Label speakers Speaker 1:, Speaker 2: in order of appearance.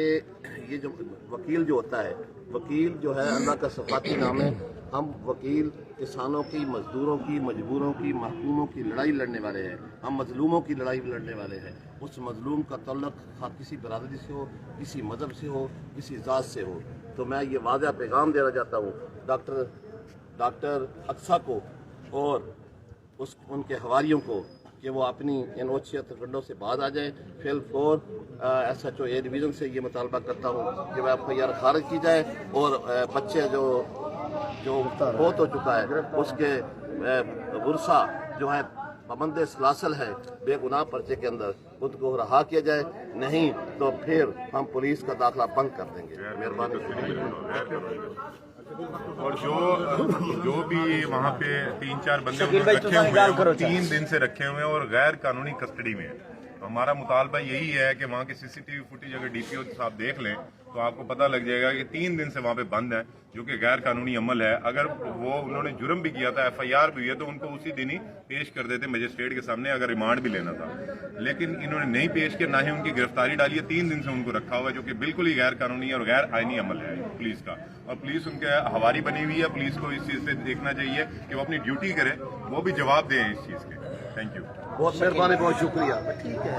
Speaker 1: ये जो वकील जो होता है, वकील जो है अल्लाह का सफाती नाम है। हम वकील किसानों की, मजदूरों की, मजबूरों की, महकूमों की लड़ाई लड़ने वाले हैं। हम मजलूमों की लड़ाई लड़ने वाले हैं। उस मजलूम का तल्लुक किसी बरादरी से हो, किसी मजहब से हो, किसी ज़ात से हो। तो मैं ये वाज़ेह पैगाम देना चाहता हूँ डॉक्टर अक्सा को और उनके हवारियों को कि वो अपनी इन ओछिया तकंडों से बाद आ जाए। फिल SHO A डिवीज़न से ये मुतालबा करता हूँ कि वह FIR खारिज की जाए और बच्चे जो बहुत हो चुका है उसके गुरसा जो है पाबंद सलासल है बेगुनाह पर्चे के अंदर, उनको रहा किया जाए। नहीं तो फिर हम पुलिस का दाखिला बंद कर देंगे। मेहरबानी।
Speaker 2: और जो भी वहाँ पे 3-4 बंदे रखे हुए हैं, 3 दिन से रखे हुए हैं और गैर कानूनी कस्टडी में है। तो हमारा मुतालबा यही है कि वहाँ की CCTV फुटेज अगर DPO साहब देख लें तो आपको पता लग जाएगा कि 3 दिन से वहाँ पे बंद है, जो कि गैर कानूनी अमल है। अगर वो उन्होंने जुर्म भी किया था, FIR भी हुई है, तो उनको उसी दिन ही पेश कर देते मजिस्ट्रेट के सामने अगर रिमांड भी लेना था। लेकिन इन्होंने नहीं पेश किया, ना ही उनकी गिरफ्तारी डाली है। 3 दिन से उनको रखा हुआ है, जो कि बिल्कुल ही गैर कानूनी और गैर आईनी अमल है पुलिस का। और पुलिस उनके हवारी बनी हुई है। पुलिस को इस चीज से देखना चाहिए कि वो अपनी ड्यूटी करे, वो भी जवाब दें इस चीज के। थैंक यू,
Speaker 1: बहुत मेहरबानी, बहुत शुक्रिया। ठीक है।